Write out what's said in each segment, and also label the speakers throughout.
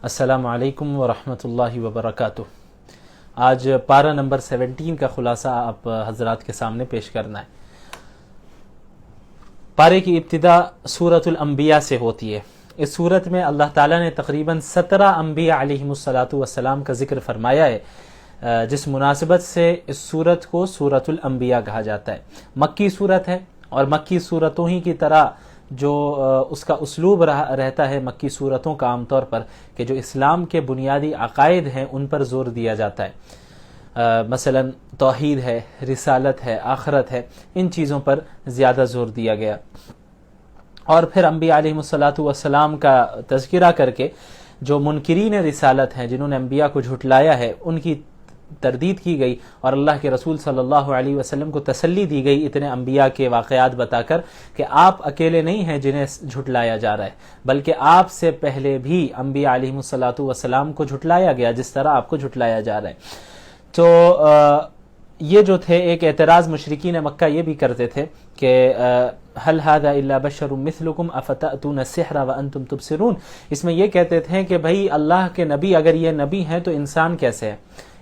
Speaker 1: السلام علیکم ورحمۃ اللہ وبرکاتہ۔ آج پارہ نمبر 17 کا خلاصہ آپ حضرات کے سامنے پیش کرنا ہے۔ پارے کی ابتدا سورۃ الانبیاء سے ہوتی ہے۔ اس سورت میں اللہ تعالیٰ نے تقریباً 17 انبیاء علیہم الصلاۃ والسلام کا ذکر فرمایا ہے، جس مناسبت سے اس سورت کو سورۃ الانبیاء کہا جاتا ہے۔ مکی سورت ہے اور مکی صورتوں ہی کی طرح جو اس کا اسلوب رہتا ہے مکی صورتوں کا عام طور پر کہ جو اسلام کے بنیادی عقائد ہیں ان پر زور دیا جاتا ہے، مثلا توحید ہے، رسالت ہے، آخرت ہے، ان چیزوں پر زیادہ زور دیا گیا۔ اور پھر انبیاء علیہم الصلاۃ والسلام کا تذکرہ کر کے جو منکرین رسالت ہیں، جنہوں نے انبیاء کو جھٹلایا ہے، ان کی تردید کی گئی اور اللہ کے رسول صلی اللہ علیہ وسلم کو تسلی دی گئی اتنے انبیاء کے واقعات بتا کر کہ آپ اکیلے نہیں ہیں جنہیں جھٹلایا جا رہا ہے، بلکہ آپ سے پہلے بھی انبیاء علیہم الصلاۃ والسلام کو جھٹلایا گیا جس طرح آپ کو جھٹلایا جا رہا ہے۔ تو یہ جو تھے ایک اعتراض مشرکین مکہ یہ بھی کرتے تھے کہ هل هذا الا بشر مثلكم افتأتون السحر وانتم تبصرون، اس میں یہ کہتے تھے کہ بھائی اللہ کے نبی اگر یہ نبی ہیں تو انسان کیسے ہے،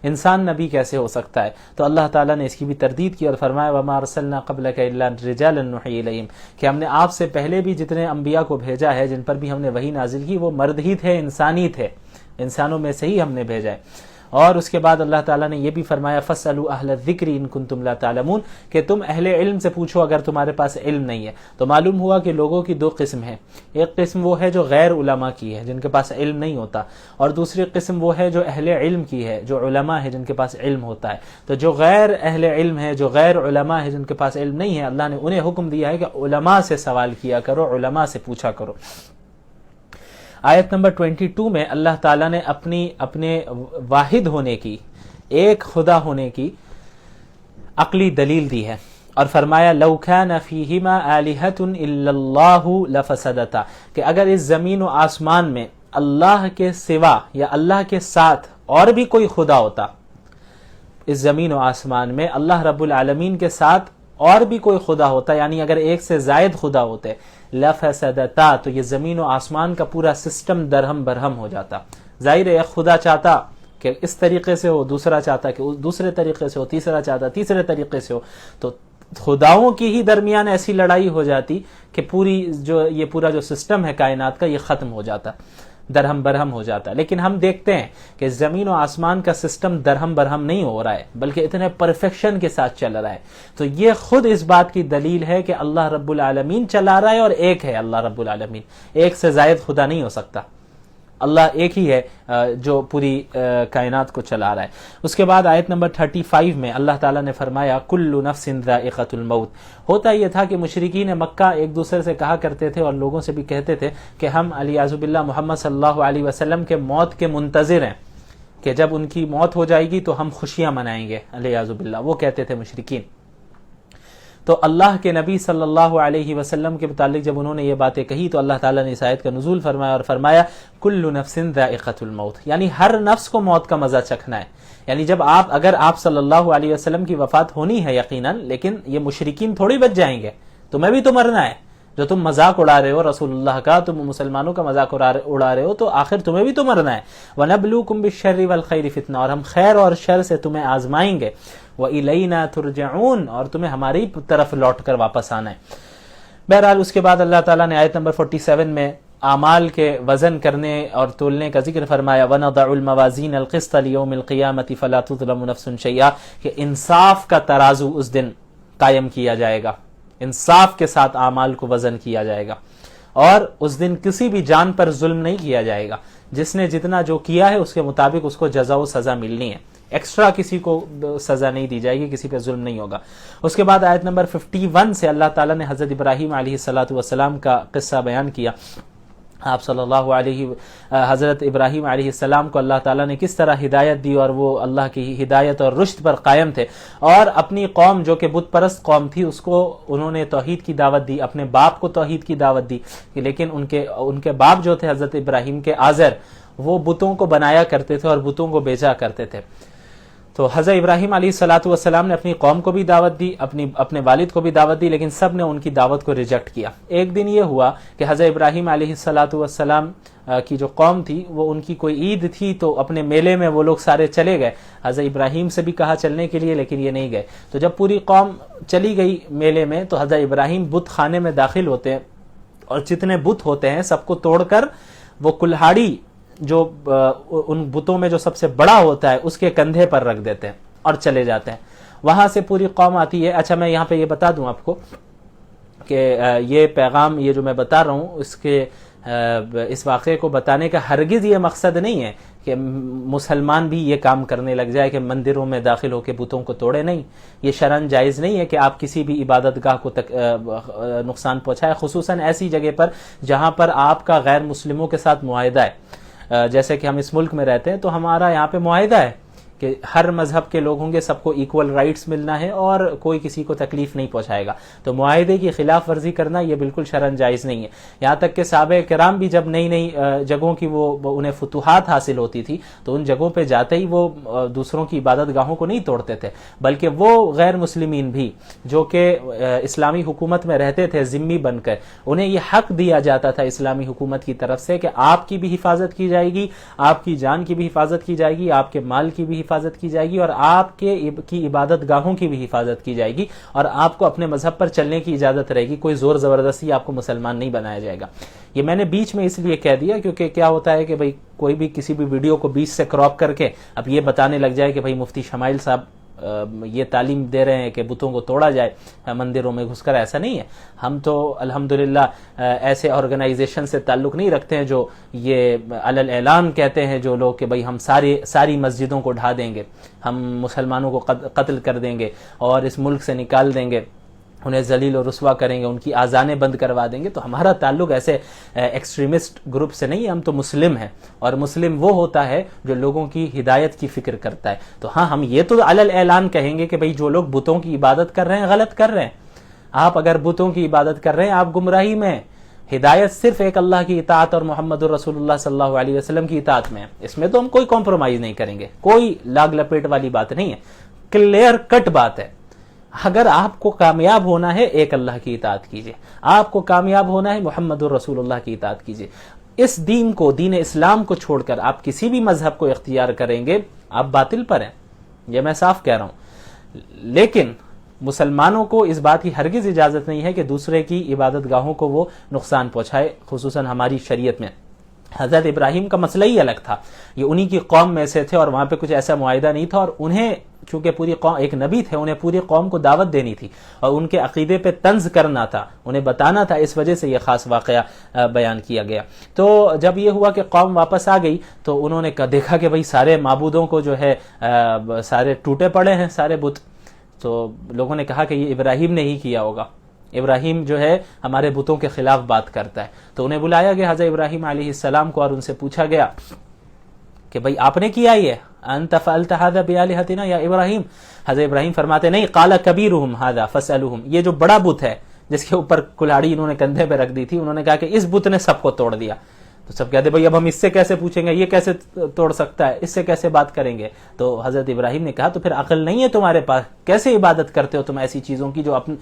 Speaker 1: انسان نبی کیسے ہو سکتا ہے؟ تو اللہ تعالیٰ نے اس کی بھی تردید کی اور فرمایا وما ارسلنا قبلک الا رجالا نوحی الیہم، کہ ہم نے آپ سے پہلے بھی جتنے انبیاء کو بھیجا ہے، جن پر بھی ہم نے وحی نازل کی، وہ مرد ہی تھے، انسانی تھے، انسانوں میں سے ہی ہم نے بھیجا ہے۔ اور اس کے بعد اللہ تعالیٰ نے یہ بھی فرمایا فَاسْأَلُوا أَهْلَ الذِّكْرِ إِن كُنتُمْ لَا تَعْلَمُونَ، کہ تم اہل علم سے پوچھو اگر تمہارے پاس علم نہیں ہے۔ تو معلوم ہوا کہ لوگوں کی دو قسم ہیں، ایک قسم وہ ہے جو غیر علماء کی ہے، جن کے پاس علم نہیں ہوتا، اور دوسری قسم وہ ہے جو اہل علم کی ہے، جو علماء ہے، جن کے پاس علم ہوتا ہے۔ تو جو غیر اہل علم ہے، جو غیر علماء ہے، جن کے پاس علم نہیں ہے، اللہ نے انہیں حکم دیا ہے کہ علماء سے سوال کیا کرو، علماء سے پوچھا کرو۔ آیت نمبر 22 میں اللہ تعالیٰ نے اپنے واحد ہونے کی، ایک خدا ہونے کی عقلی دلیل دی ہے اور فرمایا لو کان فیہما آلہۃ الا اللہ لفسدتا، کہ اگر اس زمین و آسمان میں اللہ کے سوا یا اللہ کے ساتھ اور بھی کوئی خدا ہوتا، اس زمین و آسمان میں اللہ رب العالمین کے ساتھ اور بھی کوئی خدا ہوتا، یعنی اگر ایک سے زائد خدا ہوتے، لفسدتا، تو یہ زمین و آسمان کا پورا سسٹم درہم برہم ہو جاتا۔ ظاہر ہے ایک خدا چاہتا کہ اس طریقے سے ہو، دوسرا چاہتا کہ دوسرے طریقے سے ہو، تیسرا چاہتا تیسرے طریقے سے ہو، تو خداؤں کی ہی درمیان ایسی لڑائی ہو جاتی کہ یہ پورا جو سسٹم ہے کائنات کا، یہ ختم ہو جاتا، درہم برہم ہو جاتا۔ لیکن ہم دیکھتے ہیں کہ زمین و آسمان کا سسٹم درہم برہم نہیں ہو رہا ہے، بلکہ اتنے پرفیکشن کے ساتھ چل رہا ہے۔ تو یہ خود اس بات کی دلیل ہے کہ اللہ رب العالمین چلا رہا ہے اور ایک ہے اللہ رب العالمین، ایک سے زائد خدا نہیں ہو سکتا، اللہ ایک ہی ہے جو پوری کائنات کو چلا رہا ہے۔ اس کے بعد آیت نمبر 35 میں اللہ تعالیٰ نے فرمایا کل نفس ذائقۃ الموت۔ ہوتا یہ تھا کہ مشرکین مکہ ایک دوسرے سے کہا کرتے تھے اور لوگوں سے بھی کہتے تھے کہ ہم علیہ باللہ محمد صلی اللہ علیہ وسلم کے موت کے منتظر ہیں، کہ جب ان کی موت ہو جائے گی تو ہم خوشیاں منائیں گے، علیہ باللہ، وہ کہتے تھے مشرکین۔ تو اللہ کے نبی صلی اللہ علیہ وسلم کے متعلق جب انہوں نے یہ باتیں کہی تو اللہ تعالیٰ نے اس آیت کا نزول فرمایا اور فرمایا کل نفس ذائقۃ الموت، یعنی ہر نفس کو موت کا مزہ چکھنا ہے۔ یعنی اگر آپ صلی اللہ علیہ وسلم کی وفات ہونی ہے یقیناً، لیکن یہ مشرکین تھوڑی بچ جائیں گے، تمہیں بھی تو مرنا ہے۔ جو تم مذاق اڑا رہے ہو رسول اللہ کا، تم مسلمانوں کا مذاق اڑا رہے ہو، تو آخر تمہیں بھی تو مرنا ہے۔ وَنَبْلُوكُمْ بِالشَّرِّ وَالْخَيْرِ فِتْنَةً، اور ہم خیر اور شر سے تمہیں آزمائیں گے۔ وَإِلَيْنَا تُرْجَعُونَ، اور تمہیں ہماری طرف لوٹ کر واپس آنا ہے۔ بہرحال اس کے بعد اللہ تعالیٰ نے آیت نمبر 47 میں اعمال کے وزن کرنے اور تولنے کا ذکر فرمایا وَنَضَعُ الْمَوَازِينَ الْقِسْطَ لِيَوْمِ الْقِيَامَةِ فَلَا تُظْلَمُ نَفْسٌ شَيْئًا، کہ انصاف کا ترازو اس دن قائم کیا جائے گا، انصاف کے ساتھ اعمال کو وزن کیا جائے گا، اور اس دن کسی بھی جان پر ظلم نہیں کیا جائے گا، جس نے جتنا جو کیا ہے اس کے مطابق اس کو جزا و سزا ملنی ہے، ایکسٹرا کسی کو سزا نہیں دی جائے گی، کسی پہ ظلم نہیں ہوگا۔ اس کے بعد آیت نمبر 51 سے اللہ تعالیٰ نے حضرت ابراہیم علیہ الصلاۃ والسلام کا قصہ بیان کیا۔ آپ صلی اللہ علیہ حضرت ابراہیم علیہ السلام کو اللہ تعالیٰ نے کس طرح ہدایت دی اور وہ اللہ کی ہدایت اور رشد پر قائم تھے، اور اپنی قوم جو کہ بت پرست قوم تھی اس کو انہوں نے توحید کی دعوت دی، اپنے باپ کو توحید کی دعوت دی، لیکن ان کے باپ جو تھے حضرت ابراہیم کے آزر، وہ بتوں کو بنایا کرتے تھے اور بتوں کو بیچا کرتے تھے۔ تو حضرت ابراہیم علیہ الصلوۃ والسلام نے اپنی قوم کو بھی دعوت دی، اپنے والد کو بھی دعوت دی، لیکن سب نے ان کی دعوت کو ریجیکٹ کیا۔ ایک دن یہ ہوا کہ حضرت ابراہیم علیہ الصلوۃ والسلام کی جو قوم تھی وہ ان کی کوئی عید تھی، تو اپنے میلے میں وہ لوگ سارے چلے گئے۔ حضرت ابراہیم سے بھی کہا چلنے کے لیے، لیکن یہ نہیں گئے۔ تو جب پوری قوم چلی گئی میلے میں تو حضرت ابراہیم بت خانے میں داخل ہوتے ہیں، اور جتنے بت ہوتے ہیں سب کو توڑ کر وہ کلہاڑی جو ان بتوں میں جو سب سے بڑا ہوتا ہے اس کے کندھے پر رکھ دیتے ہیں اور چلے جاتے ہیں۔ وہاں سے پوری قوم آتی ہے۔ اچھا، میں یہاں پہ یہ بتا دوں آپ کو کہ یہ پیغام، یہ جو میں بتا رہا ہوں، اس واقعے کو بتانے کا ہرگز یہ مقصد نہیں ہے کہ مسلمان بھی یہ کام کرنے لگ جائے کہ مندروں میں داخل ہو کے بتوں کو توڑے۔ نہیں، یہ شرعاً جائز نہیں ہے کہ آپ کسی بھی عبادت گاہ کو نقصان پہنچائے، خصوصاً ایسی جگہ پر جہاں پر آپ کا غیر مسلموں کے ساتھ معاہدہ ہے۔ جیسے کہ ہم اس ملک میں رہتے ہیں تو ہمارا یہاں پہ معاہدہ ہے کہ ہر مذہب کے لوگ ہوں گے، سب کو ایکول رائٹس ملنا ہے اور کوئی کسی کو تکلیف نہیں پہنچائے گا۔ تو معاہدے کی خلاف ورزی کرنا یہ بالکل شرعاً جائز نہیں ہے۔ یہاں تک کہ صحابہ کرام بھی جب نئی نئی جگہوں کی وہ انہیں فتوحات حاصل ہوتی تھی تو ان جگہوں پہ جاتے ہی وہ دوسروں کی عبادت گاہوں کو نہیں توڑتے تھے، بلکہ وہ غیر مسلمین بھی جو کہ اسلامی حکومت میں رہتے تھے ذمہ بن کر، انہیں یہ حق دیا جاتا تھا اسلامی حکومت کی طرف سے کہ آپ کی بھی حفاظت کی جائے گی، آپ کی جان کی بھی حفاظت کی جائے گی، آپ کے مال کی بھی حفاظت کی جائے گی، اور آپ کی عبادت گاہوں کی بھی حفاظت کی جائے گی، اور آپ کو اپنے مذہب پر چلنے کی اجازت رہے گی۔ کوئی زور زبردستی آپ کو مسلمان نہیں بنایا جائے گا۔ یہ میں نے بیچ میں اس لیے کہہ دیا کیونکہ کیا ہوتا ہے کہ بھئی کوئی بھی کسی بھی ویڈیو کو بیچ سے کراپ کر کے اب یہ بتانے لگ جائے کہ بھئی مفتی شمائل صاحب یہ تعلیم دے رہے ہیں کہ بتوں کو توڑا جائے مندروں میں گھس کر۔ ایسا نہیں ہے۔ ہم تو الحمدللہ ایسے آرگنائزیشن سے تعلق نہیں رکھتے ہیں جو یہ علل اعلان کہتے ہیں جو لوگ کہ بھئی ہم ساری مسجدوں کو ڈھا دیں گے، ہم مسلمانوں کو قتل کر دیں گے اور اس ملک سے نکال دیں گے، انہیں ذلیل و رسوا کریں گے، ان کی آذانیں بند کروا دیں گے۔ تو ہمارا تعلق ایسے ایکسٹریمسٹ گروپ سے نہیں ہے، ہم تو مسلم ہیں، اور مسلم وہ ہوتا ہے جو لوگوں کی ہدایت کی فکر کرتا ہے۔ تو ہاں، ہم یہ تو علل اعلان کہیں گے کہ بھئی جو لوگ بتوں کی عبادت کر رہے ہیں غلط کر رہے ہیں۔ آپ اگر بتوں کی عبادت کر رہے ہیں آپ گمراہی میں ہیں۔ ہدایت صرف ایک اللہ کی اطاعت اور محمد الرسول اللہ صلی اللہ علیہ وسلم کی اطاعت میں ہے۔ اس میں تو ہم کوئی کمپرومائز نہیں کریں گے، کوئی لاگ لپیٹ والی بات نہیں ہے، کلیئر کٹ بات ہے۔ اگر آپ کو کامیاب ہونا ہے ایک اللہ کی اطاعت کیجئے، آپ کو کامیاب ہونا ہے محمد الرسول اللہ کی اطاعت کیجئے۔ اس دین کو، دین اسلام کو چھوڑ کر آپ کسی بھی مذہب کو اختیار کریں گے آپ باطل پر ہیں، یہ میں صاف کہہ رہا ہوں۔ لیکن مسلمانوں کو اس بات کی ہرگز اجازت نہیں ہے کہ دوسرے کی عبادت گاہوں کو وہ نقصان پہنچائے، خصوصاً ہماری شریعت میں۔ حضرت ابراہیم کا مسئلہ ہی الگ تھا، یہ انہی کی قوم میں سے تھے اور وہاں پہ کچھ ایسا معاہدہ نہیں تھا، اور انہیں چونکہ پوری قوم ایک نبی تھے، انہیں پوری قوم کو دعوت دینی تھی اور ان کے عقیدے پہ طنز کرنا تھا، انہیں بتانا تھا، اس وجہ سے یہ خاص واقعہ بیان کیا گیا۔ تو جب یہ ہوا کہ قوم واپس آ گئی تو انہوں نے دیکھا کہ بھئی سارے معبودوں کو جو ہے سارے ٹوٹے پڑے ہیں سارے بت، تو لوگوں نے کہا کہ یہ ابراہیم نے ہی کیا ہوگا، ابراہیم جو ہے ہمارے بتوں کے خلاف بات کرتا ہے۔ تو انہیں بلایا گیا حضرت ابراہیم علیہ السلام کو اور ان سے پوچھا گیا کہ بھئی آپ نے کیا یہ، انت فعلت هذا بآلهتنا یا ابراہیم؟ حضرت ابراہیم فرماتے نہیں، قال کبیرهم هذا فاسألوهم، یہ جو بڑا بت ہے جس کے اوپر کلہاڑی انہوں نے کندھے پہ رکھ دی تھی، انہوں نے کہا کہ اس بت نے سب کو توڑ دیا۔ تو سب کہتے بھئی اب ہم اس سے کیسے پوچھیں گے، یہ کیسے توڑ سکتا ہے، اس سے کیسے بات کریں گے؟ تو حضرت ابراہیم نے کہا تو پھر عقل نہیں ہے تمہارے پاس، کیسے عبادت کرتے ہو تم ایسی چیزوں کی جو اپنے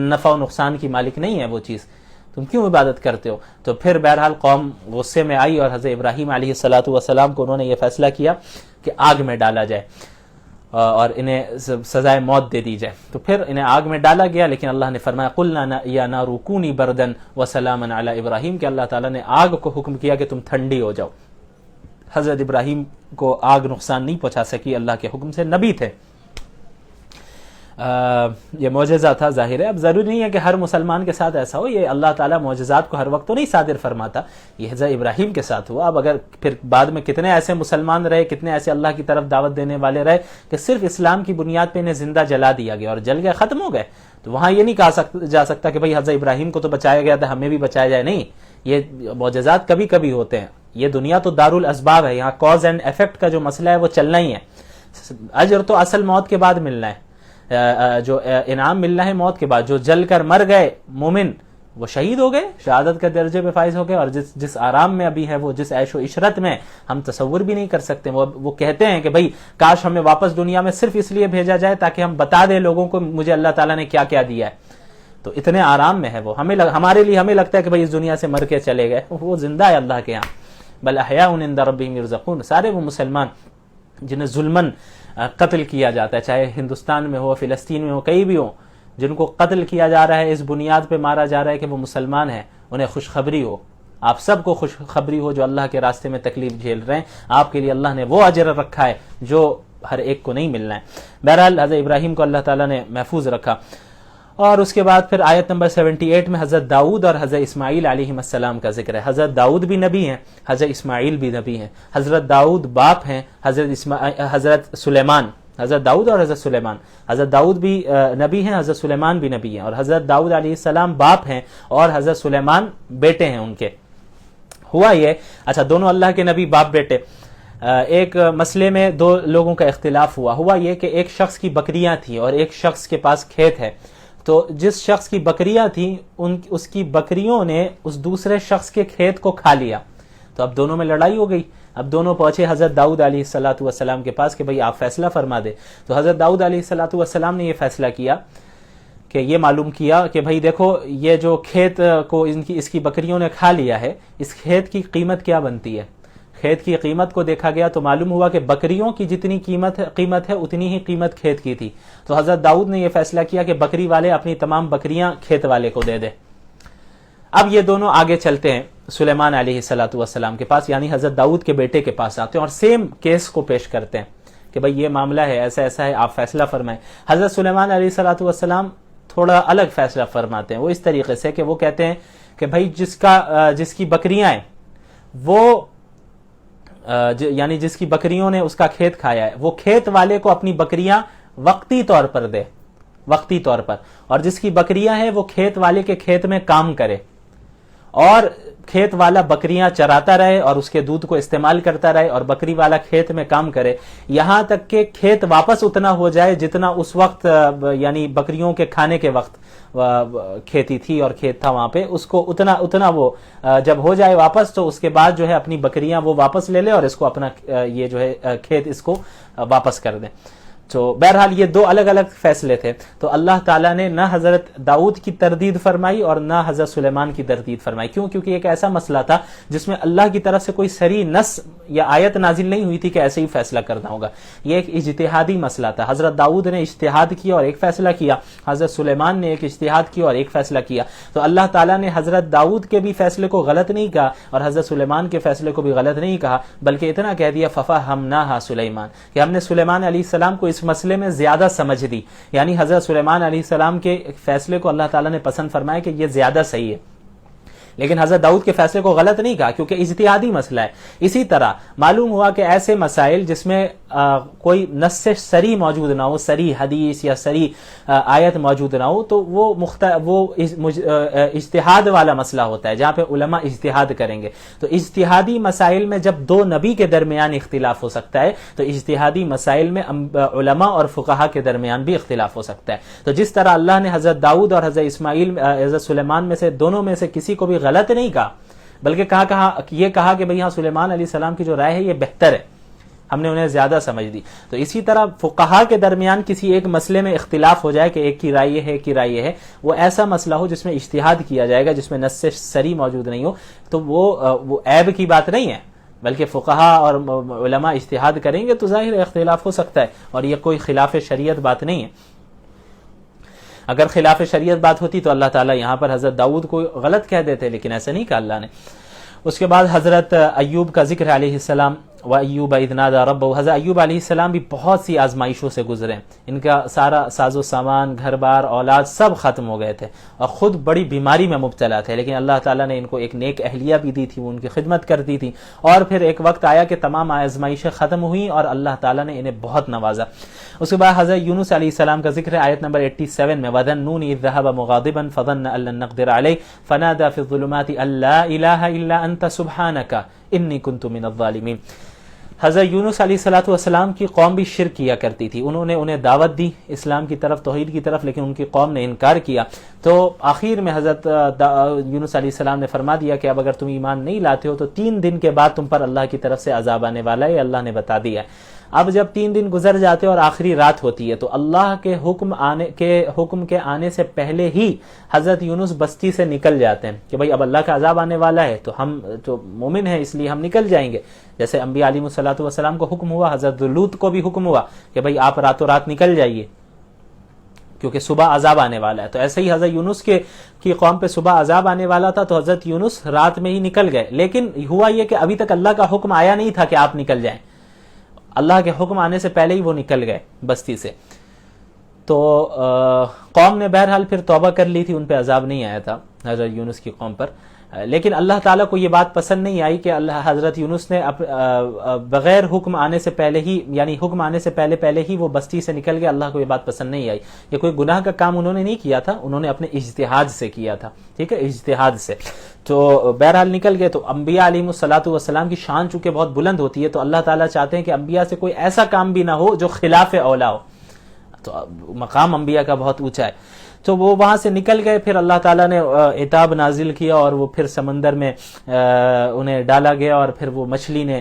Speaker 1: نفع و نقصان کی مالک نہیں ہے وہ چیز، تم کیوں عبادت کرتے ہو؟ تو پھر بہرحال قوم غصے میں آئی اور حضرت ابراہیم علیہ السلام کو انہوں نے یہ فیصلہ کیا کہ آگ میں ڈالا جائے اور انہیں سزائے موت دے دی جائے۔ تو پھر انہیں آگ میں ڈالا گیا، لیکن اللہ نے فرمایا قلنا یا نار کونی بردن وسلاما علی ابراہیم، کہ اللہ تعالیٰ نے آگ کو حکم کیا کہ تم ٹھنڈی ہو جاؤ۔ حضرت ابراہیم کو آگ نقصان نہیں پہنچا سکی، اللہ کے حکم سے، نبی تھے۔ یہ معجزہ تھا ظاہر ہے۔ اب ضروری نہیں ہے کہ ہر مسلمان کے ساتھ ایسا ہو، یہ اللہ تعالیٰ معجزات کو ہر وقت تو نہیں صادر فرماتا، یہ حضرت ابراہیم کے ساتھ ہوا۔ اب اگر پھر بعد میں کتنے ایسے مسلمان رہے، کتنے ایسے اللہ کی طرف دعوت دینے والے رہے کہ صرف اسلام کی بنیاد پہ انہیں زندہ جلا دیا گیا اور جل گئے، ختم ہو گئے، تو وہاں یہ نہیں کہا جا سکتا کہ بھئی حضرت ابراہیم کو تو بچایا گیا تھا ہمیں بھی بچایا جائے۔ نہیں، یہ معجزات کبھی کبھی ہوتے ہیں، یہ دنیا تو دارالاسباب ہے، یہاں کاز اینڈ ایفیکٹ کا جو مسئلہ ہے وہ چلنا ہی ہے۔ اجر تو اصل موت کے بعد ملنا ہے، جو انعام ملنا ہے موت کے بعد۔ جو جل کر مر گئے مومن وہ شہید ہو گئے، شہادت کے درجے پہ فائز ہو گئے، اور جس آرام میں ابھی ہے وہ، جس عیش و عشرت میں ہم تصور بھی نہیں کر سکتے، وہ کہتے ہیں کہ بھائی کاش ہمیں واپس دنیا میں صرف اس لیے بھیجا جائے تاکہ ہم بتا دیں لوگوں کو مجھے اللہ تعالیٰ نے کیا کیا دیا ہے. تو اتنے آرام میں ہے وہ. ہمارے لیے ہمیں لگتا ہے کہ بھائی اس دنیا سے مر کے چلے گئے، وہ زندہ ہے اللہ کے ہاں. بل احیاء عند ربہم یرزقون. سارے وہ مسلمان جنہیں ظلماً قتل کیا جاتا ہے، چاہے ہندوستان میں ہو، فلسطین میں ہو، کہیں بھی ہو، جن کو قتل کیا جا رہا ہے اس بنیاد پہ مارا جا رہا ہے کہ وہ مسلمان ہیں، انہیں خوشخبری ہو. آپ سب کو خوشخبری ہو جو اللہ کے راستے میں تکلیف جھیل رہے ہیں، آپ کے لیے اللہ نے وہ اجر رکھا ہے جو ہر ایک کو نہیں ملنا ہے. بہرحال حضرت ابراہیم کو اللہ تعالیٰ نے محفوظ رکھا. اور اس کے بعد پھر آیت نمبر 78 میں حضرت داؤد اور حضرت اسماعیل علیہ السلام کا ذکر ہے. حضرت داؤد بھی نبی ہیں، حضرت اسماعیل بھی نبی ہیں. حضرت داؤد باپ ہیں حضرت سلیمان، حضرت داؤد اور حضرت سلیمان. حضرت داؤد بھی نبی ہیں، حضرت سلیمان بھی نبی ہیں. اور حضرت داؤد علیہ السلام باپ ہیں اور حضرت سلیمان بیٹے ہیں ان کے. ہوا یہ، اچھا دونوں اللہ کے نبی باپ بیٹے. ایک مسئلے میں دو لوگوں کا اختلاف ہوا یہ کہ ایک شخص کی بکریاں تھیں اور ایک شخص کے پاس کھیت ہے. تو جس شخص کی بکریاں تھیں اس کی بکریوں نے اس دوسرے شخص کے کھیت کو کھا لیا. تو اب دونوں میں لڑائی ہو گئی. اب دونوں پہنچے حضرت داؤد علیہ السلام کے پاس کہ بھئی آپ فیصلہ فرما دے. تو حضرت داؤد علیہ السلام نے یہ فیصلہ کیا کہ یہ معلوم کیا کہ بھئی دیکھو یہ جو کھیت کو اس کی بکریوں نے کھا لیا ہے، اس کھیت کی قیمت کیا بنتی ہے. کھیت کی قیمت کو دیکھا گیا تو معلوم ہوا کہ بکریوں کی جتنی قیمت ہے اتنی ہی قیمت کھیت کی تھی. تو حضرت داؤد نے یہ فیصلہ کیا کہ بکری والے اپنی تمام بکریاں کھیت والے کو دے دے. اب یہ دونوں آگے چلتے ہیں سلیمان علیہ السلام کے پاس، یعنی حضرت داؤد کے بیٹے کے پاس آتے ہیں اور سیم کیس کو پیش کرتے ہیں کہ بھئی یہ معاملہ ہے، ایسا ایسا ہے، آپ فیصلہ فرمائیں. حضرت سلیمان علیہ السلام تھوڑا الگ فیصلہ فرماتے ہیں. وہ اس طریقے سے کہ وہ کہتے ہیں کہ بھئی جس کی بکریاں ہیں وہ یعنی جس کی بکریوں نے اس کا کھیت کھایا ہے، وہ کھیت والے کو اپنی بکریاں وقتی طور پر دے، وقتی طور پر. اور جس کی بکریاں ہیں وہ کھیت والے کے کھیت میں کام کرے اور کھیت والا بکریاں چراتا رہے اور اس کے دودھ کو استعمال کرتا رہے اور بکری والا کھیت میں کام کرے، یہاں تک کہ کھیت واپس اتنا ہو جائے جتنا اس وقت یعنی بکریوں کے کھانے کے وقت کھیتی تھی اور کھیت تھا وہاں پہ، اس کو اتنا وہ جب ہو جائے واپس تو اس کے بعد جو ہے اپنی بکریاں وہ واپس لے لے اور اس کو اپنا یہ جو ہے کھیت اس کو واپس کر دیں. تو بہرحال یہ دو الگ الگ فیصلے تھے. تو اللہ تعالیٰ نے نہ حضرت داؤد کی تردید فرمائی اور نہ حضرت سلیمان کی تردید فرمائی. کیوں؟ کیونکہ ایک ایسا مسئلہ تھا جس میں اللہ کی طرف سے کوئی صریح نص یا آیت نازل نہیں ہوئی تھی کہ ایسے ہی فیصلہ کرنا ہوگا. یہ ایک اجتہادی مسئلہ تھا. حضرت داؤد نے اجتہاد کیا اور ایک فیصلہ کیا، حضرت سلیمان نے ایک اجتہاد کیا اور ایک فیصلہ کیا. تو اللہ تعالیٰ نے حضرت داؤد کے بھی فیصلے کو غلط نہیں کہا اور حضرت سلیمان کے فیصلے کو بھی غلط نہیں کہا، بلکہ اتنا کہہ دیا ففہمناہا سلیمان، کہ ہم نے سلیمان علیہ السلام کو اس مسئلے میں زیادہ سمجھ دی. یعنی حضرت سلیمان علیہ السلام کے فیصلے کو اللہ تعالیٰ نے پسند فرمایا کہ یہ زیادہ صحیح ہے، لیکن حضرت داؤد کے فیصلے کو غلط نہیں کہا کیونکہ اجتہادی مسئلہ ہے. اسی طرح معلوم ہوا کہ ایسے مسائل جس میں کوئی نص صریح موجود نہ ہو، صریح حدیث یا صریح آیت موجود نہ ہو، تو وہ اجتہاد والا مسئلہ ہوتا ہے جہاں پہ علماء اجتہاد کریں گے. تو اجتہادی مسائل میں جب دو نبی کے درمیان اختلاف ہو سکتا ہے تو اجتہادی مسائل میں علماء اور فقہا کے درمیان بھی اختلاف ہو سکتا ہے. تو جس طرح اللہ نے حضرت داؤد اور حضرت اسماعیل حضرت سلیمان میں سے دونوں میں سے کسی کو بھی غلط نہیں کہا، بلکہ یہ کہا کہ بھئی ہاں سلیمان علیہ السلام کی جو رائے ہے یہ بہتر ہے، ہم نے انہیں زیادہ سمجھ دی. تو اسی طرح فقہا کے درمیان کسی ایک مسئلے میں اختلاف ہو جائے کہ ایک کی رائے یہ ہے، ایک کی رائے یہ ہے، وہ ایسا مسئلہ ہو جس میں اجتہاد کیا جائے گا، جس میں نص صریح موجود نہیں ہو، تو وہ عیب کی بات نہیں ہے، بلکہ فقہا اور علماء اجتہاد کریں گے تو ظاہر اختلاف ہو سکتا ہے اور یہ کوئی خلاف شریعت بات نہیں ہے. اگر خلاف شریعت بات ہوتی تو اللہ تعالیٰ یہاں پر حضرت داؤد کو غلط کہہ دیتے، لیکن ایسا نہیں کہا اللہ نے. اس کے بعد حضرت ایوب کا ذکر علیہ السلام، وَأَيُّوبَ إِذْ نَادَىٰ رَبَّهُ. حضرت ایوب علیہ السلام بھی بہت سی آزمائشوں سے گزرے، ان کا سارا ساز و سامان، گھر بار، اولاد سب ختم ہو گئے تھے اور خود بڑی بیماری میں مبتلا تھے، لیکن اللہ تعالیٰ نے ان کو ایک نیک اہلیہ بھی دی تھی، وہ ان کی خدمت کرتی تھی. اور پھر ایک وقت آیا کہ تمام آزمائشیں ختم ہوئیں اور اللہ تعالیٰ نے انہیں بہت نوازا. اس کے بعد حضرت یونس علیہ السلام کا ذکر ہے آیت نمبر 87 میں، وَذَنُّونِ إِذْ ذَهَبَ مُغَاضِبًا فَظَنَّ أَن لَّن نَّقْدِرَ عَلَيْهِ فَنَادَىٰ فِي الظُّلُمَاتِ أَن لَّا إِلَٰهَ إِلَّا أَنتَ سُبْحَانَكَ إِنِّي كُنتُ مِنَ الظَّالِمِينَ. حضرت یونس علیہ الصلوۃ والسلام کی قوم بھی شرک کیا کرتی تھی، انہیں دعوت دی اسلام کی طرف، توحید کی طرف، لیکن ان کی قوم نے انکار کیا. تو آخر میں حضرت یونس علیہ السلام نے فرما دیا کہ اب اگر تم ایمان نہیں لاتے ہو تو 3 دن کے بعد تم پر اللہ کی طرف سے عذاب آنے والا ہے، یہ اللہ نے بتا دیا ہے. اب جب 3 دن گزر جاتے اور آخری رات ہوتی ہے تو اللہ کے حکم کے آنے سے پہلے ہی حضرت یونس بستی سے نکل جاتے ہیں کہ بھائی اب اللہ کا عذاب آنے والا ہے تو ہم تو مومن ہیں اس لیے ہم نکل جائیں گے. جیسے انبیاء علیہ الصلوۃ والسلام کو حکم ہوا، حضرت لوط کو بھی حکم ہوا کہ بھائی آپ راتوں رات نکل جائیے کیونکہ صبح عذاب آنے والا ہے. تو ایسے ہی حضرت یونس کی قوم پہ صبح عذاب آنے والا تھا تو حضرت یونس رات میں ہی نکل گئے. لیکن ہوا یہ کہ ابھی تک اللہ کا حکم آیا نہیں تھا کہ آپ نکل جائیں، اللہ کے حکم آنے سے پہلے ہی وہ نکل گئے بستی سے. تو قوم نے بہرحال پھر توبہ کر لی تھی، ان پہ عذاب نہیں آیا تھا حضرت یونس کی قوم پر. لیکن اللہ تعالیٰ کو یہ بات پسند نہیں آئی کہ حضرت یونس نے بغیر حکم آنے سے پہلے ہی، یعنی حکم آنے سے پہلے ہی وہ بستی سے نکل گئے. اللہ کو یہ بات پسند نہیں آئی. یہ کوئی گناہ کا کام انہوں نے نہیں کیا تھا، انہوں نے اپنے اجتہاد سے کیا تھا، ٹھیک ہے، اجتہاد سے. تو بہرحال نکل گئے. تو انبیاء علیہ الصلوۃ والسلام کی شان چونکہ بہت بلند ہوتی ہے تو اللہ تعالیٰ چاہتے ہیں کہ انبیاء سے کوئی ایسا کام بھی نہ ہو جو خلاف اولا ہو. تو مقام انبیاء کا بہت اونچا ہے. تو وہ وہاں سے نکل گئے. پھر اللہ تعالیٰ نے عتاب نازل کیا اور وہ پھر سمندر میں انہیں ڈالا گیا اور پھر وہ مچھلی نے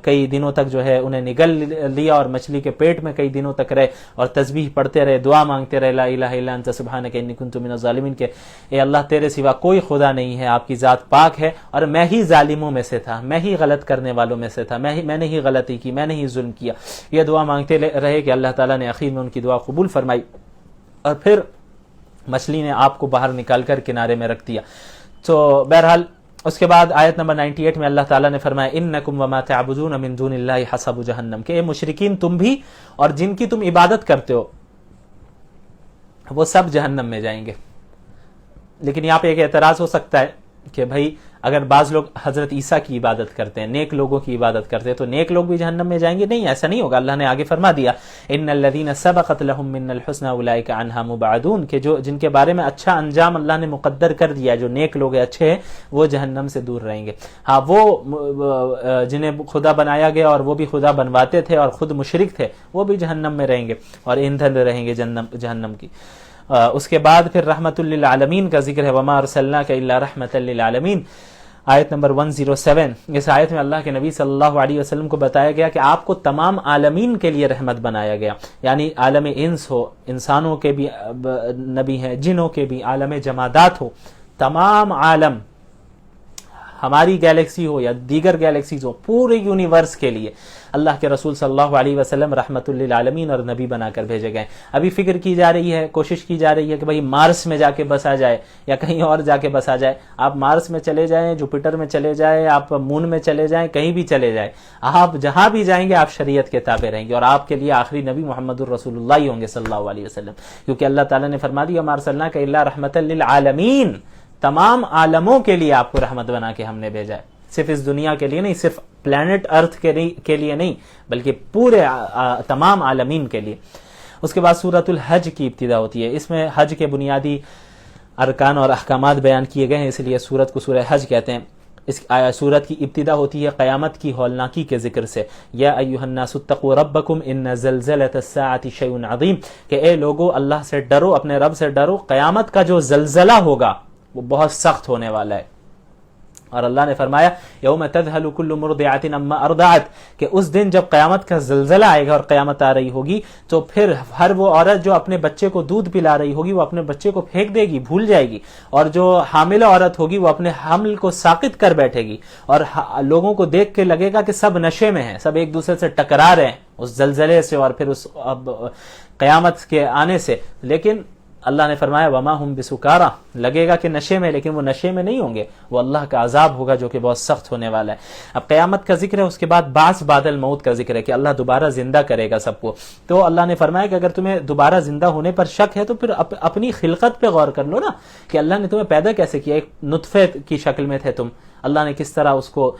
Speaker 1: کئی دنوں تک جو ہے انہیں نگل لیا اور مچھلی کے پیٹ میں کئی دنوں تک رہے اور تسبیح پڑھتے رہے، دعا مانگتے رہے، لا الہ الا انت سبحانک انی کنت من الظالمین، کہ اے اللہ تیرے سوا کوئی خدا نہیں ہے، آپ کی ذات پاک ہے اور میں ہی ظالموں میں سے تھا، میں ہی غلط کرنے والوں میں سے تھا، میں نے ہی غلطی کی، میں نے ہی ظلم کیا. یہ دعا مانگتے رہے کہ اللہ تعالیٰ نے آخر میں ان کی دعا قبول فرمائی اور پھر مچھلی نے آپ کو باہر نکال کر کنارے میں رکھ دیا. تو بہرحال اس کے بعد آیت نمبر 98 میں اللہ تعالیٰ نے فرمایا انکم وما تعبدون من دون اللہ حسب جہنم، کہ اے مشرکین تم بھی اور جن کی تم عبادت کرتے ہو وہ سب جہنم میں جائیں گے. لیکن یہاں پہ ایک اعتراض ہو سکتا ہے کہ بھائی اگر بعض لوگ حضرت عیسیٰ کی عبادت کرتے ہیں، نیک لوگوں کی عبادت کرتے ہیں، تو نیک لوگ بھی جہنم میں جائیں گے؟ نہیں، ایسا نہیں ہوگا. اللہ نے آگے فرما دیا ان الذین سبقت لهم من الحسنى اولئک عنها مبعدون، کہ جو جن کے بارے میں اچھا انجام اللہ نے مقدر کر دیا، جو نیک لوگ ہیں، اچھے ہیں، وہ جہنم سے دور رہیں گے. ہاں وہ جنہیں خدا بنایا گیا اور وہ بھی خدا بنواتے تھے اور خود مشرک تھے، وہ بھی جہنم میں رہیں گے اور ایندھن رہیں گے جہنم کی. اس کے بعد پھر رحمت للعالمین کا ذکر ہے، وما ارسلناک الا رحمت للعالمین، آیت نمبر 107. اس آیت میں اللہ کے نبی صلی اللہ علیہ وسلم کو بتایا گیا کہ آپ کو تمام عالمین کے لیے رحمت بنایا گیا، یعنی عالم انس ہو، انسانوں کے بھی نبی ہیں، جنوں کے بھی، عالم جمادات ہو، تمام عالم، ہماری گیلیکسی ہو یا دیگر گیلیکسیز ہو، پورے یونیورس کے لیے اللہ کے رسول صلی اللہ علیہ وسلم رحمت للعالمین اور نبی بنا کر بھیجے گئے. ابھی فکر کی جا رہی ہے، کوشش کی جا رہی ہے کہ بھئی مارس میں جا کے بسا جائے یا کہیں اور جا کے بسا جائے. آپ مارس میں چلے جائیں، جوپیٹر میں چلے جائیں، آپ مون میں چلے جائیں، کہیں بھی چلے جائیں، آپ جہاں بھی جائیں گے آپ شریعت کے تابع رہیں گے اور آپ کے لیے آخری نبی محمد الرسول اللہ ہی ہوں گے صلی اللہ علیہ وسلم، کیونکہ اللہ تعالیٰ نے فرما دیا وما ارسلناک الا رحمت للعالمین، تمام عالموں کے لیے آپ کو رحمت بنا کے ہم نے بھیجا ہے. صرف اس دنیا کے لیے نہیں، صرف پلانٹ ارتھ کے لیے نہیں، بلکہ پورے تمام عالمین کے لیے. اس کے بعد سورۃ الحج کی ابتدا ہوتی ہے. اس میں حج کے بنیادی ارکان اور احکامات بیان کیے گئے ہیں، اس لیے سورت کو سورہ حج کہتے ہیں. اس سورت کی ابتدا ہوتی ہے قیامت کی ہولناکی کے ذکر سے. یا ایھا الناس اتقوا ربکم ان زلزلۃ الساعۃ شیء عظیم، کہ اے لوگو اللہ سے ڈرو، اپنے رب سے ڈرو، قیامت کا جو زلزلہ ہوگا وہ بہت سخت ہونے والا ہے. اور اللہ نے فرمایا یوم تذہل کل مرضعۃ عما ارضعت، کہ اس دن جب قیامت کا زلزلہ آئے گا اور قیامت آ رہی ہوگی تو پھر ہر وہ عورت جو اپنے بچے کو دودھ پلا رہی ہوگی وہ اپنے بچے کو پھینک دے گی، بھول جائے گی، اور جو حاملہ عورت ہوگی وہ اپنے حمل کو ساقط کر بیٹھے گی اور لوگوں کو دیکھ کے لگے گا کہ سب نشے میں ہیں، سب ایک دوسرے سے ٹکرا رہے ہیں اس زلزلے سے اور پھر اس قیامت کے آنے سے. لیکن اللہ نے فرمایا وما ہم بسکارا، لگے گا کہ نشے میں، لیکن وہ نشے میں نہیں ہوں گے، وہ اللہ کا عذاب ہوگا جو کہ بہت سخت ہونے والا ہے. اب قیامت کا ذکر ہے، اس کے بعد بعث بعد الموت کا ذکر ہے کہ اللہ دوبارہ زندہ کرے گا سب کو. تو اللہ نے فرمایا کہ اگر تمہیں دوبارہ زندہ ہونے پر شک ہے تو پھر اپنی خلقت پہ غور کر لو نا، کہ اللہ نے تمہیں پیدا کیسے کیا. ایک نطفے کی شکل میں تھے تم، اللہ نے کس طرح اس کو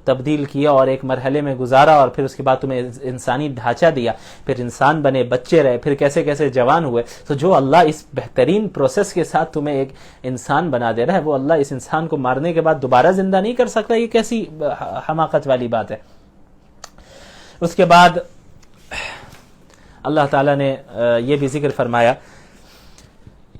Speaker 1: تبدیل کیا اور ایک مرحلے میں گزارا اور پھر اس کے بعد تمہیں انسانی ڈھانچہ دیا، پھر انسان بنے، بچے رہے، پھر کیسے کیسے جوان ہوئے. تو جو اللہ اس بہترین پروسیس کے ساتھ تمہیں ایک انسان بنا دے رہا ہے، وہ اللہ اس انسان کو مارنے کے بعد دوبارہ زندہ نہیں کر سکتا؟ یہ کیسی حماقت والی بات ہے. اس کے بعد اللہ تعالیٰ نے یہ بھی ذکر فرمایا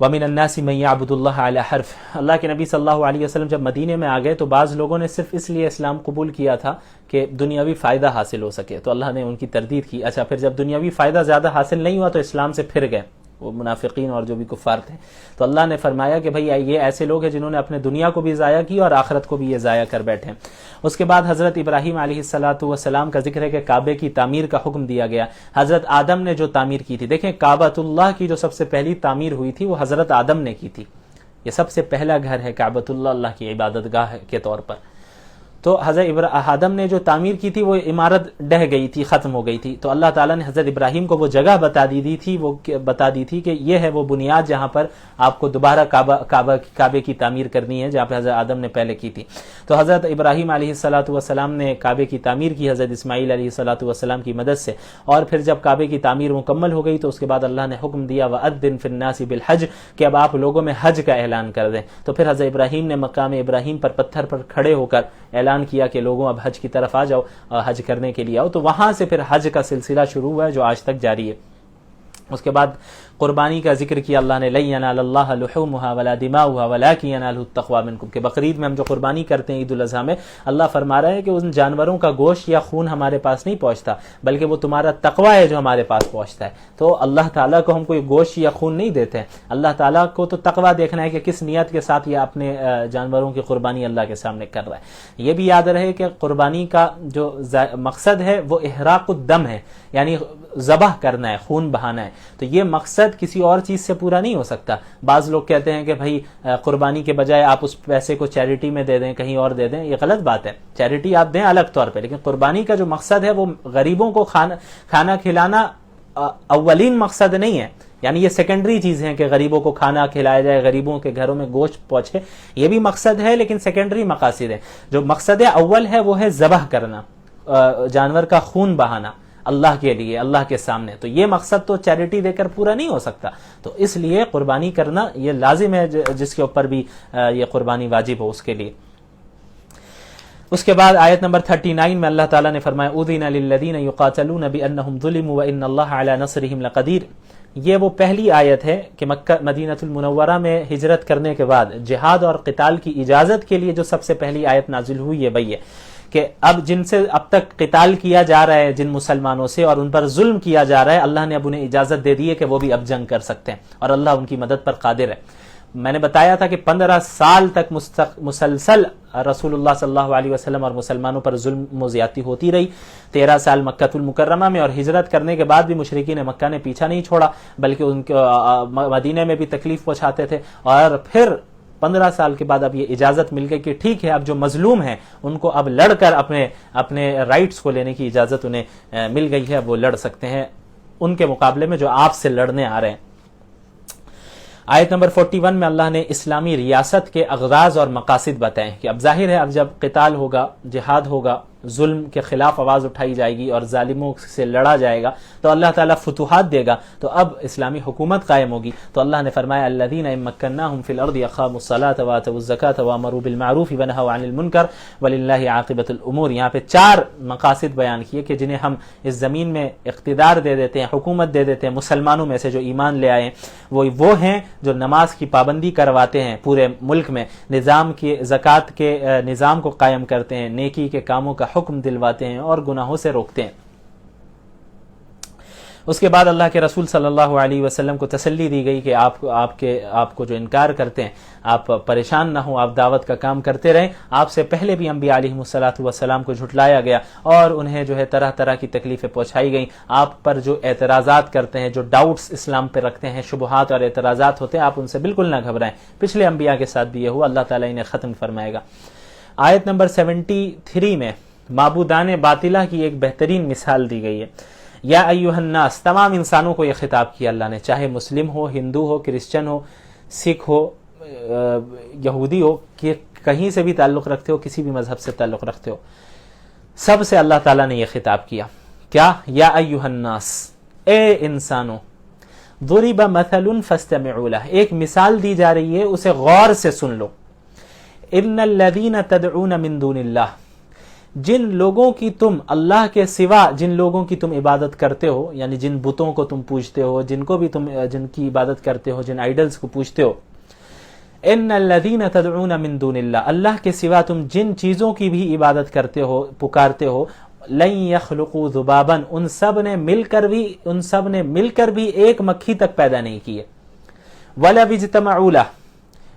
Speaker 1: وَمِنَ النَّاسِ مَن يَعْبُدُ اللَّهَ عَلَى حَرْفٍ، اللہ کے نبی صلی اللہ علیہ وسلم جب مدینے میں آ گئے تو بعض لوگوں نے صرف اس لیے اسلام قبول کیا تھا کہ دنیاوی فائدہ حاصل ہو سکے، تو اللہ نے ان کی تردید کی. اچھا، پھر جب دنیاوی فائدہ زیادہ حاصل نہیں ہوا تو اسلام سے پھر گئے وہ منافقین اور جو بھی کفار تھے. تو اللہ نے فرمایا کہ بھئی یہ ایسے لوگ ہیں جنہوں نے اپنے دنیا کو بھی ضائع کی اور آخرت کو بھی یہ ضائع کر بیٹھے. اس کے بعد حضرت ابراہیم علیہ السلام کا ذکر ہے کہ کعبے کی تعمیر کا حکم دیا گیا. حضرت آدم نے جو تعمیر کی تھی، دیکھیں کعبۃ اللہ کی جو سب سے پہلی تعمیر ہوئی تھی وہ حضرت آدم نے کی تھی. یہ سب سے پہلا گھر ہے کعبۃ اللہ کی عبادت گاہ کے طور پر. تو حضرت آدم نے جو تعمیر کی تھی وہ عمارت ڈہ گئی تھی، ختم ہو گئی تھی. تو اللہ تعالیٰ نے حضرت ابراہیم کو وہ جگہ بتا دی تھی کہ یہ ہے وہ بنیاد جہاں پر آپ کو دوبارہ کعبے کی تعمیر کرنی ہے، جہاں پہ حضرت آدم نے پہلے کی تھی. تو حضرت ابراہیم علیہ السلام نے کعبے کی تعمیر کی حضرت اسماعیل علیہ السلام کی مدد سے. اور پھر جب کعبے کی تعمیر مکمل ہو گئی تو اس کے بعد اللہ نے حکم دیا وَأَذِّن فِي النَّاسِ بِالْحَجِّ کہ اب آپ لوگوں میں حج کا اعلان کر دیں. تو پھر حضرت ابراہیم نے مقام ابراہیم پر پتھر پر کھڑے ہو کر اعلان کیا کہ لوگوں اب حج کی طرف آ جاؤ، حج کرنے کے لیے آؤ. تو وہاں سے پھر حج کا سلسلہ شروع ہوا ہے جو آج تک جاری ہے. اس کے بعد قربانی کا ذکر کیا اللہ نے، لَن يَنَالَ اللَّهَ لُحُومُهَا وَلَا دِمَاؤُهَا وَلَٰكِن يَنَالُهُ التَّقْوَىٰ مِنكُمْ کہ بقرعید میں ہم جو قربانی کرتے ہیں عید الاضحیٰ میں، اللہ فرما رہا ہے کہ ان جانوروں کا گوشت یا خون ہمارے پاس نہیں پہنچتا بلکہ وہ تمہارا تقویٰ ہے جو ہمارے پاس پہنچتا ہے. تو اللہ تعالیٰ کو ہم کوئی گوشت یا خون نہیں دیتے ہیں، اللہ تعالیٰ کو تو تقویٰ دیکھنا ہے کہ کس نیت کے ساتھ یہ اپنے جانوروں کی قربانی اللہ کے سامنے کر رہا ہے. یہ بھی یاد رہے کہ قربانی کا جو مقصد ہے وہ احراق الدم ہے، یعنی ذبح کرنا ہے، خون بہانا ہے. تو یہ مقصد کسی اور چیز سے پورا نہیں ہو سکتا. بعض لوگ کہتے ہیں کہ بھائی قربانی کے بجائے آپ اس پیسے کو چیریٹی میں دے دیں، کہیں اور دے دیں. یہ غلط بات ہے. چیریٹی آپ دیں الگ طور پہ، لیکن قربانی کا جو مقصد ہے وہ غریبوں کو کھانا کھلانا اولین مقصد نہیں ہے. یعنی یہ سیکنڈری چیز ہے کہ غریبوں کو کھانا کھلایا جائے، غریبوں کے گھروں میں گوشت پہنچے، یہ بھی مقصد ہے لیکن سیکنڈری مقاصد ہے. جو مقصد اول ہے وہ ہے ذبح کرنا، جانور کا خون بہانا اللہ کے لیے، اللہ کے سامنے. تو یہ مقصد تو چیریٹی دے کر پورا نہیں ہو سکتا. تو اس لیے قربانی کرنا یہ لازم ہے، جس کے اوپر بھی یہ قربانی واجب ہو اس کے لیے. اس کے بعد آیت نمبر 39 میں اللہ تعالیٰ نے فرمایا اُذِنَ لِلَّذِينَ يُقَاتَلُونَ بِأَنَّهُمْ ظُلِمُوا وَإِنَّ اللَّهَ عَلَى نَصْرِهِمْ لَقَدِيرٌ. یہ وہ پہلی آیت ہے کہ مکہ مدینہ المنورہ میں ہجرت کرنے کے بعد جہاد اور قتال کی اجازت کے لیے جو سب سے پہلی آیت نازل ہوئی ہے وہی ہے کہ اب جن سے اب تک قتال کیا جا رہا ہے، جن مسلمانوں سے، اور ان پر ظلم کیا جا رہا ہے، اللہ نے اب انہیں اجازت دے دی ہے کہ وہ بھی اب جنگ کر سکتے ہیں اور اللہ ان کی مدد پر قادر ہے. میں نے بتایا تھا کہ 15 سال تک مسلسل رسول اللہ صلی اللہ علیہ وسلم اور مسلمانوں پر ظلم و زیادتی ہوتی رہی. 13 سال مکہ المکرمہ میں، اور ہجرت کرنے کے بعد بھی مشرکین مکہ نے پیچھا نہیں چھوڑا بلکہ ان کو مدینے میں بھی تکلیف پہنچاتے تھے. اور پھر 15 سال کے بعد اب یہ اجازت مل گئی کہ ٹھیک ہے، اب جو مظلوم ہیں ان کو اب لڑ کر اپنے رائٹس کو لینے کی اجازت انہیں مل گئی ہے. اب وہ لڑ سکتے ہیں ان کے مقابلے میں جو آپ سے لڑنے آ رہے ہیں. آیت نمبر 41 میں اللہ نے اسلامی ریاست کے اغراض اور مقاصد بتائیں کہ اب ظاہر ہے اب جب قتال ہوگا، جہاد ہوگا، ظلم کے خلاف آواز اٹھائی جائے گی اور ظالموں سے لڑا جائے گا تو اللہ تعالیٰ فتوحات دے گا، تو اب اسلامی حکومت قائم ہوگی. تو اللہ نے فرمایا الذین ان مکناہم فی الارض اقاموا الصلاۃ وآتوا الزکاۃ وامروا بالمعروف ونہوا عن المنکر وللہ عاقبۃ الامور. یہاں پہ 4 مقاصد بیان کیے کہ جنہیں ہم اس زمین میں اقتدار دے دیتے ہیں، حکومت دے دیتے ہیں مسلمانوں میں سے جو ایمان لے آئے، وہ ہیں جو نماز کی پابندی کرواتے ہیں پورے ملک میں، نظام کے زکوٰۃ کے نظام کو قائم کرتے ہیں، نیکی کے کاموں کا حکم دلواتے ہیں اور گناہوں سے روکتے ہیں. اس کے بعد اللہ کے رسول صلی اللہ علیہ وسلم کو تسلی دی گئی کہ آپ کو جو انکار کرتے ہیں آپ پریشان نہ ہوں، آپ دعوت کا کام کرتے رہیں. آپ سے پہلے بھی انبیاء علیہم السلام کو جھٹلایا گیا اور انہیں جو ہے طرح طرح کی تکلیفیں پہنچائی گئیں. آپ پر جو اعتراضات کرتے ہیں، جو ڈاؤٹس اسلام پہ رکھتے ہیں، شبہات اور اعتراضات ہوتے ہیں، آپ ان سے بالکل نہ گھبرائیں. پچھلے انبیاء کے ساتھ بھی یہ ہوا، اللہ تعالیٰ انہیں ختم فرمائے گا. آیت نمبر 73 میں معبودان باطلہ کی ایک بہترین مثال دی گئی ہے. یا ایھا الناس، تمام انسانوں کو یہ خطاب کیا اللہ نے، چاہے مسلم ہو، ہندو ہو، کرسچن ہو، سکھ ہو، یہودی ہو، کہ کہیں سے بھی تعلق رکھتے ہو، کسی بھی مذہب سے تعلق رکھتے ہو، سب سے اللہ تعالیٰ نے یہ خطاب کیا. کیا؟ یا ایھا الناس، اے انسانوں، ضرب مثل فاستمعوا لہ، ایک مثال دی جا رہی ہے، اسے غور سے سن لو. ان الذین تدعون من دون اللہ، جن لوگوں کی تم اللہ کے سوا جن لوگوں کی تم عبادت کرتے ہو، یعنی جن بتوں کو تم پوجتے ہو، جن کو بھی تم جن کی عبادت کرتے ہو، جن آئیڈلز کو پوجتے ہو، ان الذین تدعون من دون اللہ، اللہ کے سوا تم جن چیزوں کی بھی عبادت کرتے ہو، پکارتے ہو، لن یخلقوا ذبابا، ان سب نے مل کر بھی ایک مکھی تک پیدا نہیں کی ہے، ولا اجتمعوا لہ،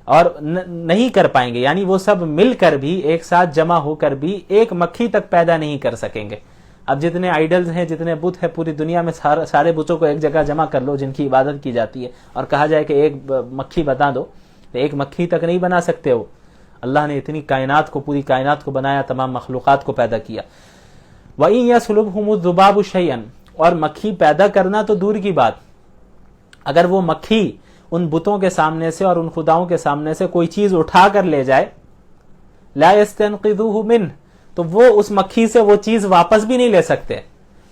Speaker 1: اور نہیں کر پائیں گے، یعنی وہ سب مل کر بھی ایک ساتھ جمع ہو کر بھی ایک مکھی تک پیدا نہیں کر سکیں گے۔ اب جتنے آئیڈلز ہیں، جتنے بت ہیں پوری دنیا میں، سارے بتوں کو ایک جگہ جمع کر لو جن کی عبادت کی جاتی ہے، اور کہا جائے کہ ایک مکھی بتا دو، تو ایک مکھی تک نہیں بنا سکتے ہو۔ اللہ نے اتنی کائنات کو، پوری کائنات کو بنایا، تمام مخلوقات کو پیدا کیا۔ وَإِن يَسْلُبْهُمُ الذُّبَابُ شَيْئًا، اور مکھی پیدا کرنا تو دور کی بات، اگر وہ مکھی ان بتوں کے سامنے سے اور ان خداؤں کے سامنے سے کوئی چیز اٹھا کر لے جائے، لا يستنقذوه منه، تو وہ اس مکھی سے وہ چیز واپس بھی نہیں لے سکتے۔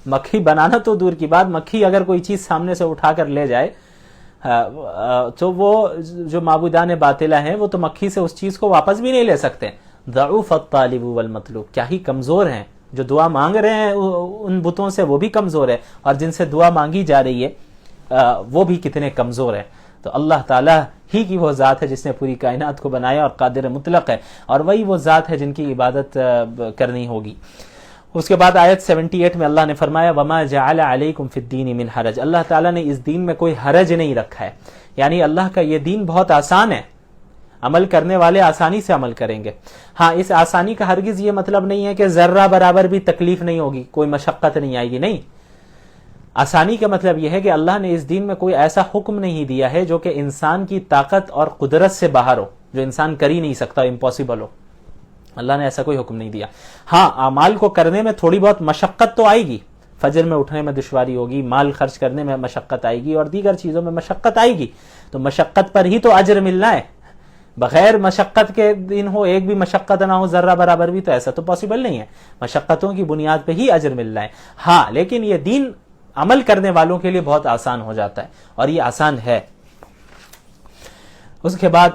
Speaker 1: مکھی بنانا تو دور کی بات، مکھی اگر کوئی چیز سامنے سے اٹھا کر لے جائے تو وہ جو معبودان باطلہ ہیں وہ تو مکھی سے اس چیز کو واپس بھی نہیں لے سکتے۔ ضعف الطالب والمطلوب، کیا ہی کمزور ہیں جو دعا مانگ رہے ہیں ان بتوں سے، وہ بھی کمزور ہے، اور جن سے دعا مانگی جا رہی ہے وہ بھی کتنے کمزور ہیں۔ تو اللہ تعالیٰ ہی کی وہ ذات ہے جس نے پوری کائنات کو بنایا اور قادر مطلق ہے، اور وہی وہ ذات ہے جن کی عبادت کرنی ہوگی۔ اس کے بعد آیت 78 میں اللہ نے فرمایا وَمَا جَعَلَ عَلَيْكُمْ فِي الدِّينِ مِنْ حَرَج، اللہ تعالیٰ نے اس دین میں کوئی حرج نہیں رکھا ہے، یعنی اللہ کا یہ دین بہت آسان ہے، عمل کرنے والے آسانی سے عمل کریں گے۔ ہاں، اس آسانی کا ہرگز یہ مطلب نہیں ہے کہ ذرہ برابر بھی تکلیف نہیں ہوگی، کوئی مشقت نہیں آئے گی، نہیں۔ آسانی کا مطلب یہ ہے کہ اللہ نے اس دین میں کوئی ایسا حکم نہیں دیا ہے جو کہ انسان کی طاقت اور قدرت سے باہر ہو، جو انسان کر ہی نہیں سکتا، امپاسبل ہو۔ اللہ نے ایسا کوئی حکم نہیں دیا۔ ہاں، اعمال کو کرنے میں تھوڑی بہت مشقت تو آئے گی، فجر میں اٹھنے میں دشواری ہوگی، مال خرچ کرنے میں مشقت آئے گی، اور دیگر چیزوں میں مشقت آئے گی، تو مشقت پر ہی تو اجر ملنا ہے۔ بغیر مشقت کے دن ہو، ایک بھی مشقت نہ ہو ذرہ برابر بھی، تو ایسا تو پاسبل نہیں ہے۔ مشقتوں کی بنیاد پہ ہی اجر ملنا ہے۔ ہاں، لیکن یہ دین عمل کرنے والوں کے لیے بہت آسان ہو جاتا ہے، اور یہ آسان ہے۔ اس کے بعد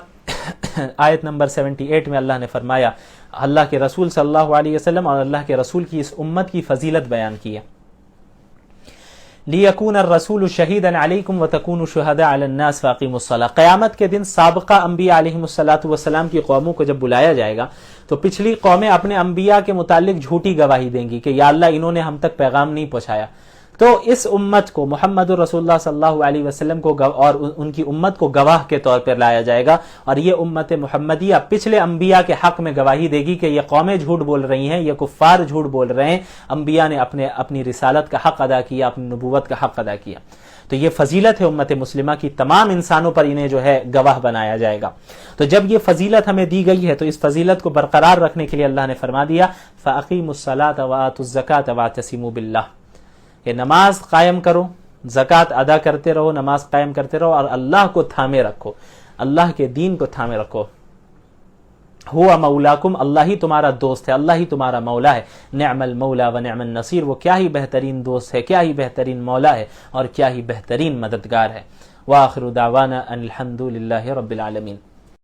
Speaker 1: آیت نمبر 78 میں اللہ نے فرمایا، اللہ کے رسول صلی اللہ علیہ وسلم اور اللہ کے رسول کی اس امت کی فضیلت بیان کی ہے۔ لِيَكُونَ الرَّسُولُ شَهِيدًا عَلَيْكُمْ وَتَكُونُوا شُهَدَاءَ عَلَى النَّاسِ فَأَقِيمُوا الصَّلَاةَ، قیامت کے دن سابقہ انبیاء علیہم الصلاۃ کی قوموں کو جب بلایا جائے گا تو پچھلی قومیں اپنے انبیاء کے متعلق جھوٹی گواہی دیں گی کہ یا اللہ انہوں نے ہم تک پیغام نہیں پہنچایا، تو اس امت کو، محمد رسول اللہ صلی اللہ علیہ وسلم کو اور ان کی امت کو گواہ کے طور پر لایا جائے گا، اور یہ امت محمدیہ پچھلے انبیاء کے حق میں گواہی دے گی کہ یہ قومیں جھوٹ بول رہی ہیں، یہ کفار جھوٹ بول رہے ہیں، انبیاء نے اپنی رسالت کا حق ادا کیا، اپنی نبوت کا حق ادا کیا۔ تو یہ فضیلت ہے امت مسلمہ کی، تمام انسانوں پر انہیں جو ہے گواہ بنایا جائے گا۔ تو جب یہ فضیلت ہمیں دی گئی ہے تو اس فضیلت کو برقرار رکھنے کے لیے اللہ نے فرما دیا فَأَقِيمُوا الصَّلَاةَ وَآتُوا الزَّكَاةَ وَاعْتَصِمُوا بِاللَّهِ، کہ نماز قائم کرو، زکوٰۃ ادا کرتے رہو، نماز قائم کرتے رہو، اور اللہ کو تھامے رکھو، اللہ کے دین کو تھامے رکھو۔ ہوا مولاکم، اللہ ہی تمہارا دوست ہے، اللہ ہی تمہارا مولا ہے۔ نعم المولا و نعم النصیر، وہ کیا ہی بہترین دوست ہے، کیا ہی بہترین مولا ہے، اور کیا ہی بہترین مددگار ہے۔ وآخر دعوانا ان الحمد للہ رب العالمین۔